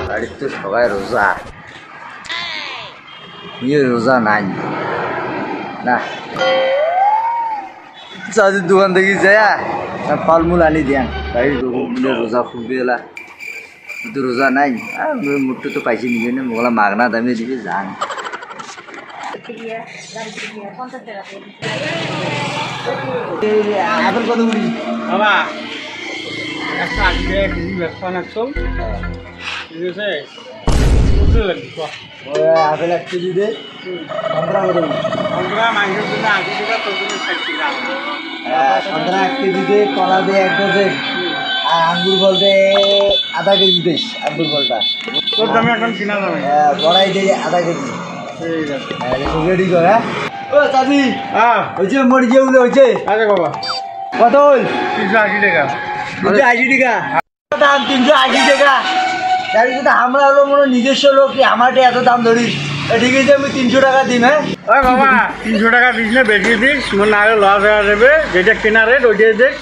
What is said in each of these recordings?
বাড়ির তো সবাই রোজা, রোজা নাই না। চাঁদের দোকান থেকে যায় ফলমূল আনি দিয়ান বাড়ির রোজা খুলবে এলা, কিন্তু রোজা নাই। আর মোটটো তো পাইছি নিবে না, মোগলা মাগনা দামে দিবে যান। আপেল কত করি বাবা? 180 টাকা কেজি ব্যবসা নাকছো, ঠিক আছে? আপেল 1 কেজি দে, 15 কত? 15 মাংসের জন্য 80 টাকা, তোর জন্য 60 টাকা। 15 1 কেজি দে, কলা দে 1 ডজন, আর আঙ্গুর ফল দে আধা কেজি দিস। আঙ্গুর ফলটা তোর দামে এখন কিনা যাবে। বড়াই দে আধা কেজি। ঠিক আছে, রেডি কর। হ্যাঁ ও চাচি, হ্যাঁ হয়েছে মোর যেগুলো হয়েছে। আচ্ছা বাবা, কত হল? 380 টাকা। 380 টাকা দাম। 380 টাকা তার কিন্তু আমরা হলো মনে নিজস্ব লোক, আমারটা এত দাম ধরিস। ঠিক আছে, আমি 300 টাকা দিন। হ্যাঁ ওই বাবা, 300 টাকা দিস না, বেশি দিস, মোর না লস হয়ে যাবে। যেটা কেনা রেট ওইটাই দেখ,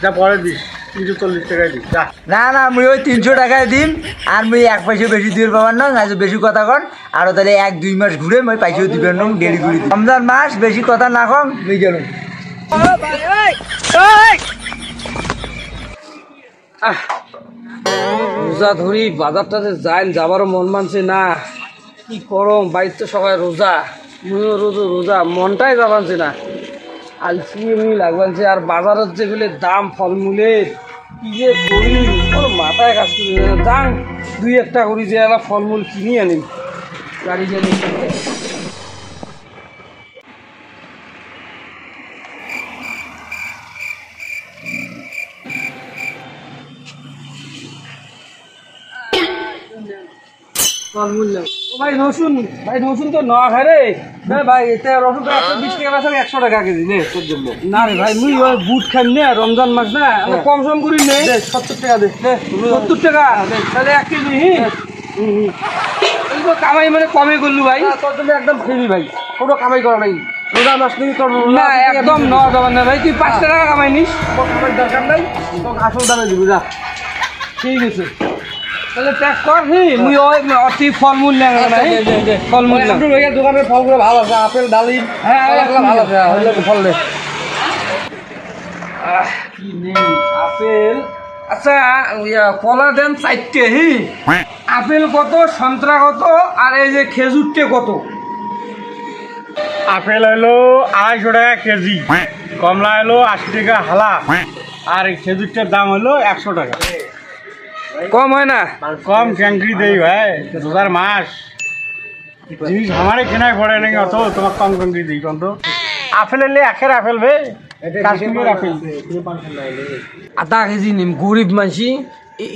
যা পরে দিস 340 টাকায় দিস। না না, আমি ওই 300 টাকায় দিম। আর মুই 1 পয়সা বেশি দিতে পারবার না, বেশি কথা কন। আরো তাহলে 1-2 মাস ঘুরে মই পয়সাও দিবেন না, ডেলি করে দিই। রমজান মাস বেশি কথা না কম, বুঝে গেল। রোজা ধরি বাজারটাতে যাই, যাবারও মন মানছে না। কি করম, বাড়িতে সবাই রোজা, মুইও রোজা, মনটাই যাবানছে না। আলসি এমনি লাগবানছে। আর বাজারের যেগুলো দাম ফলমূলের, কি যে করি ওর মাথায় কাজ করি না। যান 2-1টা করি যে একটা ফলমূল কিনি আনিম গাড়ি জানি। ভাই রসুন তো না খাই রে ভাই। এতে রসুন তো 20 টাকা বেচা, 100 টাকা কেজি নে তোর জন্য। না রে ভাই, মুই ওই বুট খাই না, রমজান মাস না, কম সম করি নে। 70 টাকা দে। 70 টাকা তাহলে 1 কেজি। তো কামাই মানে কমে করলু ভাই, তোর জন্য একদম ফ্রি ভাই, কোনো কামাই করা নাই। রোজা মাস নেই তোর না, একদম নেওয়া যাবে না ভাই। তুই 5 টাকা কামাই নিস, কামাই দরকার নাই, তোকে আসল দামে দিব যা। ঠিক আছে তাহলে প্যাক কর। মুই ওই অতি ফলমূল নেই, ফলমূল দোকানের ফলগুলো ভালো আছে, আপেল ডালিম। হ্যাঁ ভালো আছে, ফল দে। কি নেই আপেল? আচ্ছা কলা দেন 4টে। আপেল কত, সন্ত্রা কত, আর এই যে খেজুরটে কত? আপেল হলো 250 টাকা কেজি, কমলা হলো 80 টাকা হালা, আর এই খেজুরটার দাম হলো 100 টাকা। কম হয় না? কম ক্যাঙ্করি দেই ভাই, রোজার মাস জিনিস আমারে কেনাই পড়ে নাকি অত, তোমার কম ক্যাঙ্করি দিই। কত আপেল এলে একের আপেল ভাই, কাশ্মীরের আপেল। আধা কেজি নিম, গরিব মানসি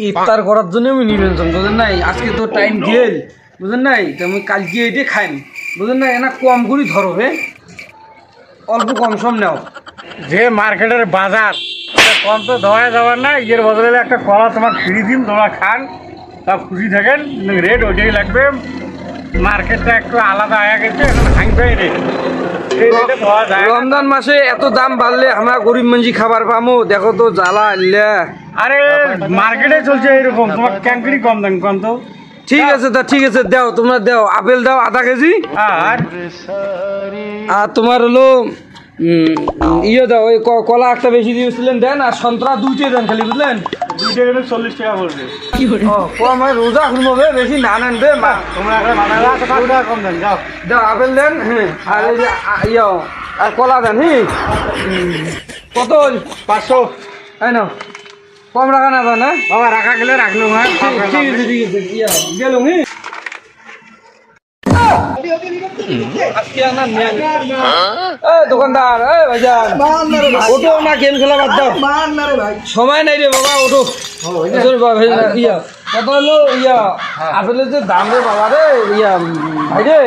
ইফতার করার জন্য আমি নিবেন, বুঝলেন নাই? আজকে তো টাইম গেল, বুঝলেন নাই? তো আমি কালকে এটি খাইম, বুঝলেন নাই? না কম করে ধরো হে, অল্প কম সম নেও। যে মার্কেটের বাজার কম তো ধোয়া যাবার না, ইয়ের বদলে একটা কলা তোমার ফ্রি দিন, তোমরা খান, সব খুশি থাকেন। রেট ওইটাই লাগবে, মার্কেটটা একটু আলাদা হয়ে গেছে, এখন ভাঙবে রেট। রমজান মাসে এত দাম বাড়লে আমরা গরিব মানুষ খাবার পামো? দেখো তো জ্বালা আল্লা। আরে মার্কেটে চলছে এরকম, তোমার ক্যাঙ্করি কম দাম কম তো। ঠিক আছে তা ঠিক আছে, দাও তোমরা দাও। আপেল দাও আধা কেজি, আর তোমার হলো ইয়ে দাও, ওই কলা একটা বেশি দিয়েছিলেন দেন, আর সন্ত্রা 2টে দেন খালি, বুঝলেন? 2টে 40 টাকা পড়বে। কম হয়, রোজা খুলবে, বেশি না নেন দে মা। তোমরা কম দেন, যাও দাও আপেল দেন। হ্যাঁ আর এই যে ইয়ে আর কলা দেন। কত? 500। তাই না, কম রাখা না তো না বাবা, রাখা গেলে রাখলো। হ্যাঁ ঠিক আছে ঠিক আছে, গেল। দোকানদার ওটো না, গেম খেলা বাদ দাও, সময় নাই রে বাবা, ওটো। কত হলো আপেলের যে দাম রে বাবা রে, ভাই রে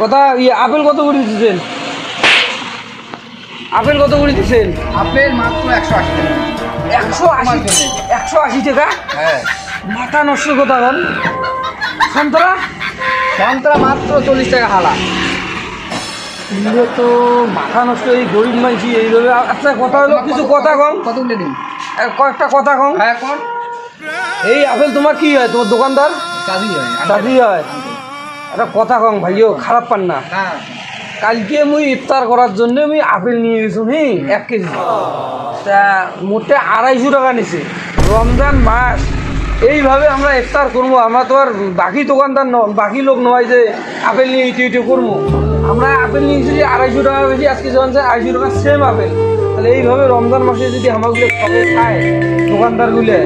কথা আপেল কত করে দিচ্ছেন? আপেল কত করে দিচ্ছেন? আপেল মাত্র 180 টাকা। 180 টাকা? হ্যাঁ, মাথা নষ্ট কথা বল। সন্তরা মাত্র 40 টাকা হালা। তো মাথা নষ্ট, এই গরিব মানুষ এইভাবে। আচ্ছা কথা হলো কিছু কথা কম, কত দিন? কয়েকটা কথা কম। হ্যাঁ, এই আপেল তোমার কি হয়, তোমার দোকানদার দাদি হয়? একটা কথা কম ভাইও, খারাপ পান না। কালকে মুই ইফতার করার জন্য মুই আপেল নিয়ে গেছো 1 কেজি, তা মোটে 250 টাকা নিছে। রমজান মাস, এইভাবে আমরা ইফতার করবো? আমরা তো আর বাকি দোকানদার বাকি লোক নয় যে আপেল নিয়ে ইটে করবো। আমরা আপেল নিয়ে গেছি 250 টাকা বেশি, আজকে যখন 250 টাকা সেম আপেল। তাহলে এইভাবে রমজান মাসে যদি আমাগুলো সবাই খায় দোকানদারগুলো,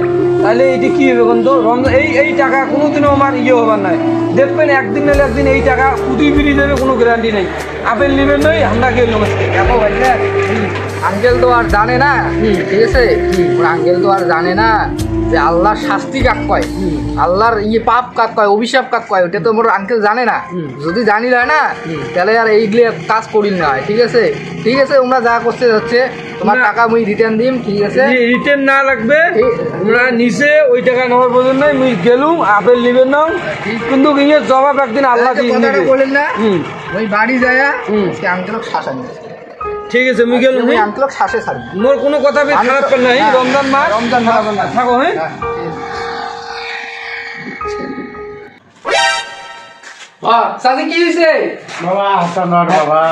তাহলে এইটি কী হবে বন্ধু? রমজান এই টাকা কোনোদিনও আমার হবার নয়। দেখবেন একদিন নাহলে একদিন এই টাকা কুটি ফিরি দেবে, কোনো গ্যারান্টি নেই। আপেল নেবেন নয়, আমরা গেল দেখো ভাইয়া, আঙ্কেল তো আর জানে না, ঠিক আছে? আঙ্কেল তো আর জানে না যে আল্লাহর শাস্তি কাক কয়, আল্লাহর পাপ কাক কয়, অভিশাপ কাক কয়, ওটা তো মোর আঙ্কেল জানে না। যদি জানি না তাহলে আর এইগুলো কাজ করি না হয়, ঠিক আছে? ঠিক আছে, তোমরা যা করতে যাচ্ছে তোমার টাকা মুই রিটার্ন দিম, ঠিক আছে? রিটার্ন না লাগবে, আমরা নিচে ওই টাকা নেওয়ার প্রয়োজন নাই। মুই গেলুম, আপেল নিবেন না, কিন্তু ইয়ে জবাব একদিন আল্লাহ দিয়ে বলেন না, ওই বাড়ি যায় আঙ্কেলক শাসা নিয়ে, ঠিক আছে? মুই গেলুম, আঙ্কেলক শাসে ছাড়বি, মোর কোনো কথা খারাপ কর নাই। রমজান মাস, রমজান থাকো। হ্যাঁ, সাথে কি হয়েছে বাবা হাসান বাবা,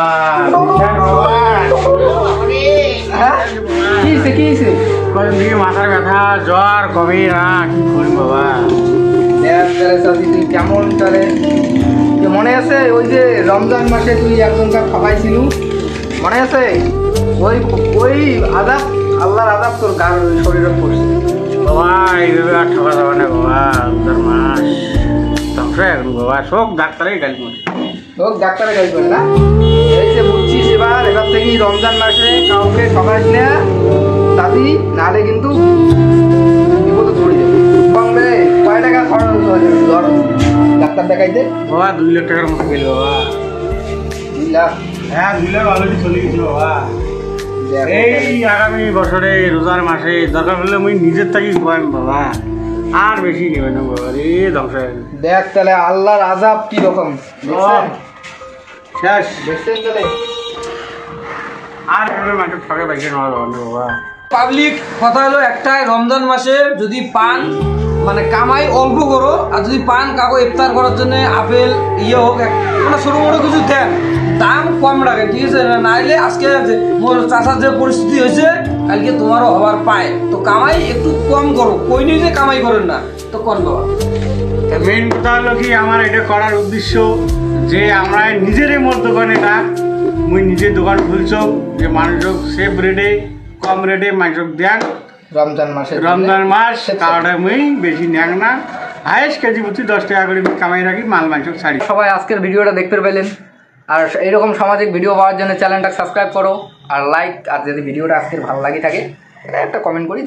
কি হয়েছে কি হয়েছে? কদিন থেকে মাথার ব্যথা, জ্বর কমে না, কি করি বাবা? তুই কেমন তাহলে মনে আছে ওই যে রমজান মাসে তুই একজনকে খাওয়াইছিলু, মনে আছে? ওই ওই আদাব, আল্লাহর আদাব তোর গার শরীরে পড়ছে বাবা। এইভাবে আর ঠকা যাবে না বাবা, রমজান মাস ধ্বংস এখন বাবা, সব ডাক্তারেই গালি করে। লোক ডাক্তারে গাইড করে না, এই যে বুঝছিস। এবার থেকে রমজান মাসে কাউকে ঠকাইস না দাদি, নাহলে কিন্তু বিপদে পড়ে যাবে। কমবে কয় টাকা খরচ ধর ডাক্তার দেখাইতে? বাবা 2 লাখ টাকার মতো গেল বাবা। 2 লাখ? হ্যাঁ 2 লাখ অলরেডি চলে গেছিল বাবা। এই আগামী বছরে রোজার মাসে দরকার হলে আমি নিজের থেকেই খোয়াম বাবা, আর বেশি নেবে না বাবা রে, ধ্বংস হয়ে গেল। দেখ তাহলে আল্লাহর আযাব কি রকম শেষ দেখছেন তাহলে। আর মাঠে ঠকে বাইকে নেওয়া যাবে না বাবা। পাবলিক কথা হলো একটাই, রমজান মাসে যদি পান মানে কামাই অল্প করো, আর যদি পান কাকো ইফতার করার জন্য আপেল হোক মানে ছোটো বড়ো কিছু দেন, দাম কম রাখেন, ঠিক আছে? নাইলে আজকে মোর চাষার যে পরিস্থিতি হয়েছে, কালকে তোমারও হবার পায়। তো কামাই একটু কম করো, কই নেই যে কামাই করেন না, তো কম বাবা। মেন কথা হলো কি, আমার এটা করার উদ্দেশ্য যে আমরা নিজেরই মোর দোকান, এটা মুই নিজের দোকান খুলছ যে মানুষক সেফ রেটে কম রেটে মানুষক দেন। রমজান মাসে রমজান মাস কারণে মুই বেশি নেন না, হাইস্ট কেজি প্রতি 10 টাকা করে কামাই রাখি, মাল মানুষক ছাড়ি। সবাই আজকের ভিডিওটা দেখতে পেলেন, আর এইরকম সামাজিক ভিডিও পাওয়ার জন্য চ্যানেলটা সাবস্ক্রাইব করো আর লাইক, আর যদি ভিডিওটা আজকের ভালো লাগে থাকে একটা কমেন্ট করি।